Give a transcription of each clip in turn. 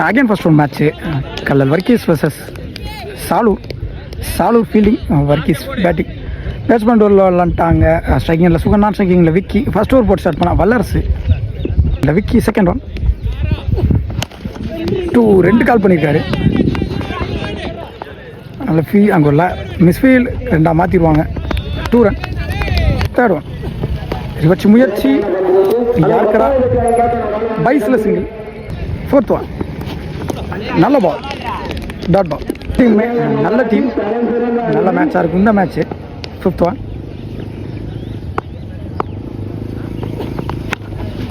Again first one match Kallal Varghese versus Salur fielding Varghese batting. Batsman ஓவரில் விளாண்டாங்க. ஸ்ட்ரைக்கிங்கில் சுகன், நான் ஸ்ட்ரைக்கிங்கில் விக்கி. ஃபர்ஸ்ட் ஓவர் போட்டு ஸ்டார்ட் பண்ணால் வல்லரசு இல்லை விக்கி. செகண்ட் ஒன் 2 கால் பண்ணியிருக்காரு. நல்ல அங்கே உள்ள மிஸ்ஃபீல்டு 2 மாற்றிடுவாங்க. 2 ரன். தேர்ட் ஒன் வச்சு முயற்சி யாருக்கடா பைஸில் சிங்கிள். 4th ஒன் நல்ல பால், டாட் பால். டீம் நல்ல டீம், நல்ல மேட்சாக இருக்கும் இந்த மேட்ச்சு. 5th ஒன்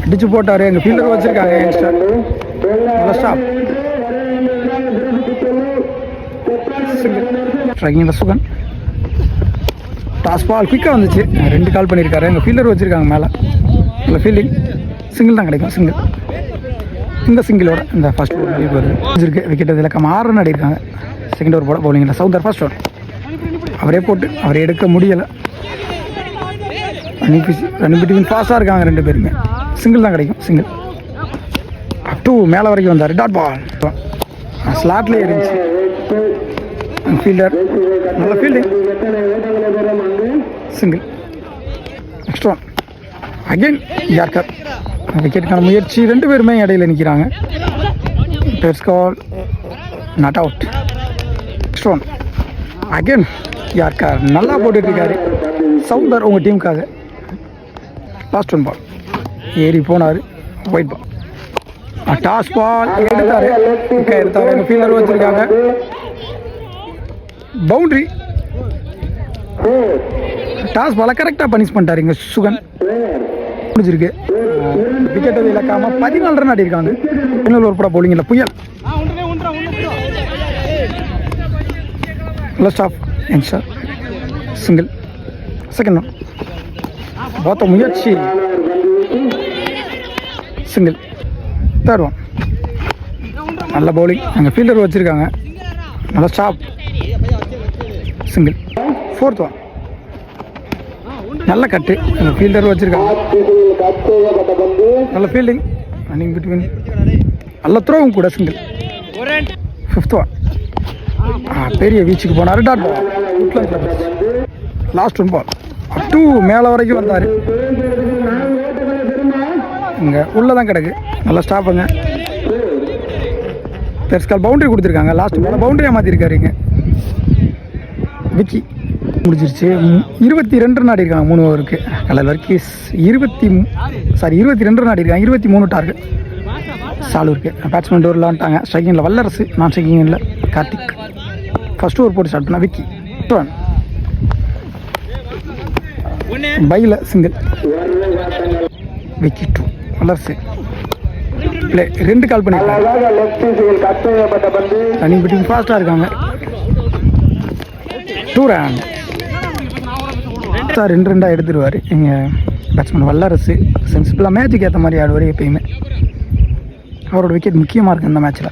அடிச்சு போட்டார். எங்கள் ஃபீல்டர் வச்சுருக்காங்க யங்ஸ்டர். நல்ல ஸ்டாப். ஸ்ட்ரைக்கிங்கில் சுகன். டாஸ் பால் குயிக்காக வந்துச்சு. 2 கால் பண்ணியிருக்காரு. எங்கள் ஃபீல்டர் வச்சுருக்காங்க மேலே. இல்லை ஃபீல்டிங் சிங்கிள் தான் கிடைக்கும். சிங்கிள் இந்த சிங்கிளோட இந்த ஃபர்ஸ்ட் ஓவர் வருது. இருக்குது விக்கெட் இலக்கம் 6 ரன் ஆடிருக்காங்க. செகண்ட் ஓவர் போட பவுலிங்கில் சவுந்தர். ஃபர்ஸ்ட் ஓவர் அவரே போட்டு அவரே எடுக்க முடியலை. ரன்னிங் பிட்வீன் ஃபாஸ்ட்டாக இருக்காங்க 2 பேருமே. சிங்கிள் தான் கிடைக்கும். சிங்கிள் அப் டு மேலே வரைக்கும் வந்தார். டாட் பால் ஸ்லாட்லேயே இருந்துச்சு. ஃபீல்டர் நல்ல fielding. Single. Next one again yorker. விக்கெட்டுக்கான முயற்சி. 2 பேருமே இடையில நிற்கிறாங்க. Test call not out. Next one again yorker நல்லா போட்டுட்ருக்காரு. சவுந்தர் உங்கள் டீமுக்காக. லாஸ்ட் ஒன் பால் ஏறி போனார். White ball. டாஸ் பால் எடுத்தார். எங்கள் ஃபீல்டர் வச்சுருக்காங்க. பவுண்ட்ரி. டாஸ் பாலை கரெக்டாக பனிஷ் பண்ணிட்டார் இங்கே சுகன். முடிஞ்சிருக்கு. விக்கெட் இழக்காம 14 ரன் ஆடிருக்காங்க. இன்னொரு ஒரு படம் பவுலிங் இல்லை. Puyal last of youngster. Single. Second one பார்த்த முயற்சி. சிங்கிள். தேர்ட் ஒன் நல்ல பவுலிங். அங்கே ஃபீல்டர் வச்சுருக்காங்க. நல்ல ஸ்டாப். சிங்கிள். 4th ஒன் நல்ல கட்டு. அந்த ஃபீல்டர் வச்சுருக்காங்க. நல்ல ஃபீல்டிங். ரன்னிங் பிட்வீன் நல்ல த்ரோவும் கூட. சிங்கிள். 5th ஒன் பெரிய வீச்சுக்கு போனார். Dot ball. Last one ball up to மேலே வரைக்கும் வந்தார். இங்கே உள்ளே தான் கிடக்கு. நல்லா ஸ்டாப்புங்க. பெருஸ்கால் பவுண்டரி கொடுத்துருக்காங்க. லாஸ்ட் பால் பவுண்டரியாக மாற்றிருக்காரு இங்கே விக்கி. முடிஞ்சிருச்சு. 22 ரன் ஆடிருக்காங்க 3 ஓவருக்கு. கல்லல் வர்க்கீஸ் 22 ரன் ஆடிருக்காங்க. 23 டார்கெட் சாலூருக்கு. பேட்ஸ்மேன் ஓவர் விளாண்டாங்க. ஸ்ட்ரைக்கிங்கில் வல்லரசு, நான் ஸ்ட்ரைக்கிங்கில் கார்த்திக். ஃபர்ஸ்ட் ஓவர் போட்டு ஸ்டார்ட் பண்ணால் விக்கி. பையில் சிங்கிள். விக்கி 2 வல்லரசு. பிளே 2 கால் பண்ணியிருக்காங்க. ரன்னிங் பிட்வீன் ஃபாஸ்ட்டாக இருக்காங்க. 2 ரன். 2 எடுத்துருவார் எங்கள் பேட்ஸ்மேன் வல்லரசு. சென்சிபிளாக மேட்சுக்கு ஏற்ற மாதிரி ஆடுவார் எப்பயுமே. அவரோட விக்கெட் முக்கியமாக இருக்குது இந்த மேட்ச்சில்.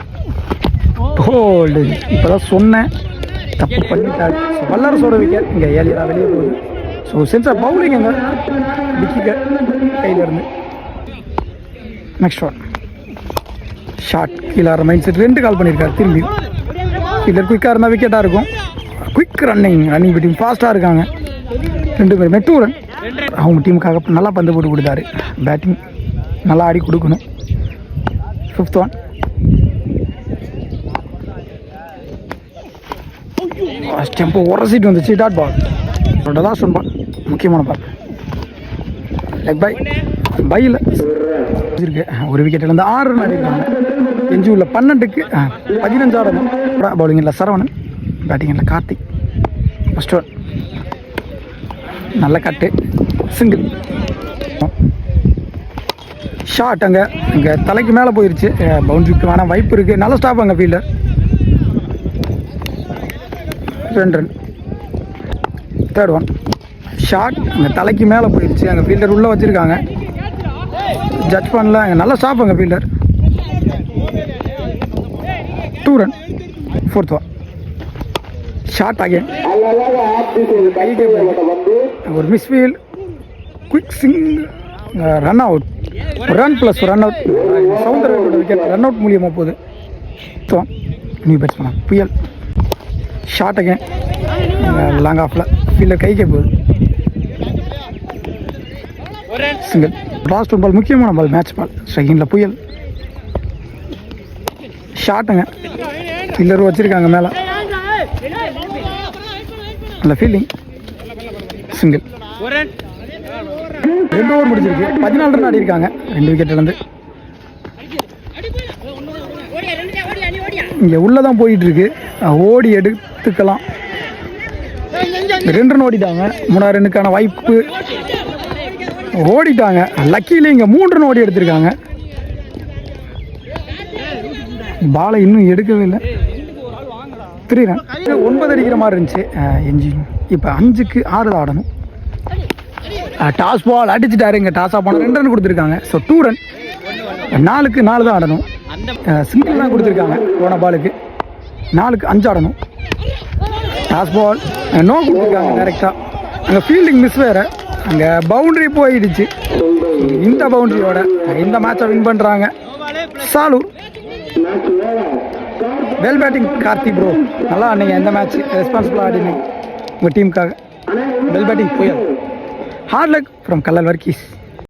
ஹோல்டு இப்போ தான் சொன்னேன், தப்பு பண்ணிட்டாரு. ஸோ வல்லரசோட விக்கெட் இங்கே ஏழியராக வெளியே போகுது. ஸோ சென்சார் பவுலிங் எங்கே விக்கிக்க கையிலேருந்து. நெக்ஸ்ட் ஒன் ஷார்ட் கீழே மைண்ட் செட். 2 கால் பண்ணியிருக்காரு திரும்பி. இதில் குயிக்காக இருந்தால் விக்கெட்டாக இருக்கும். குயிக் ரன்னிங் பிட்வீன் ஃபாஸ்ட்டாக இருக்காங்க 2 பேருமே. 2 ரன். அவங்க டீமுக்காக நல்லா பந்து போட்டு கொடுத்தாரு. பேட்டிங் நல்லா ஆடி கொடுக்கணும். 5th ஒன் ஸ்டெம்பு உரசிட்டு வந்துச்சு. Dot ball. Last one ball முக்கியமான பால். லெக் பையில் இருக்கு. ஒரு விக்கெட்டில் 6 ரன் அடிக்கிறாங்க. எஞ்சி உள்ள 12க்கு 15 ஆடணும். பவுலிங் இல்லை சரவணன், பேட்டிங் இல்லை கார்த்திக். ஃபர்ஸ்ட் ஒன் நல்ல கட்டு. சிங்கிள். ஷார்ட் அங்கே தலைக்கு மேலே போயிடுச்சு. பவுண்டரிக்கு வேணால் வாய்ப்பு இருக்குது. நல்ல ஸ்டாப் அங்கே fielder. 2 run. Third one short அங்கே தலைக்கு மேலே போயிடுச்சு. அங்கே ஃபீல்டர் உள்ளே வச்சுருக்காங்க. ஜட்ஜ் பண்ணல. அங்கே நல்ல ஸ்டாப் அங்கே fielder. 2 run. 4th one short again. ஒரு misfield. Quick single run out. Run plus run out. சவுந்தரவோட விக்கெட் ரன் அவுட் மூலியமாக போகுது. New batsman Puyal short again long ஆஃபில் ஃபீல்டர் கைக்கே போகுது. சிங்கிள். லாஸ்ட் ஒன் பால் முக்கியமான பால், மேட்ச் பால். ஸ்ட்ரைக்கிங்கில் புயல் ஷார்ட்டுங்க, ஃபீல்டர் வச்சுருக்காங்க மேலே, நல்ல ஃபீல்டிங். சிங்கிள். 2 ஓவர் முடிஞ்சிருக்கு, 14 ரன் ஆடி இருக்காங்க 2 விக்கெட்லேருந்து. இங்கே உள்ளே தான் போயிட்டு இருக்கு, ஓடி எடுத்துக்கலாம். 2 ரன் ஓடிட்டாங்க, 3ஆவது ரன்னுக்கான வாய்ப்பு ஓடிட்டாங்க. லக்கியில் இங்கே 3 ரன் ஓடி எடுத்திருக்காங்க. பாலை இன்னும் எடுக்கவே இல்லை. 3 ரன். 9 அடிக்கிற மாதிரி இருந்துச்சு என்ஜின். இப்போ 5க்கு 6 தான் ஆடணும். டாஸ் பால் அடிச்சுட்டாரு, இங்கே டாஸாக போனால் 2 ரன் கொடுத்துருக்காங்க. So 2 run. 4க்கு 4 தான் ஆடணும். சிங்கிள் தான் கொடுத்துருக்காங்க போன பாலுக்கு. 4க்கு 5 ஆடணும். டாஸ் பால் நோ கொடுத்துருக்காங்க டேரெக்டாக. அங்கே ஃபீல்டிங் மிஸ் வேறு, அங்கே பவுண்ட்ரி போயிடுச்சு. இந்த பவுண்ட்ரியோட இந்த மேட்சை வின் பண்ணுறாங்க சாலூர். வெல் பேட்டிங் கார்த்தி ப்ரோ, நல்லா ஆடினீங்க. எந்த மேட்ச் ரெஸ்பான்சிபிளாக ஆடினீங்க உங்கள் டீமுக்காக. வெல் பேட்டிங் புயல். Hard luck from Kallal Varghese.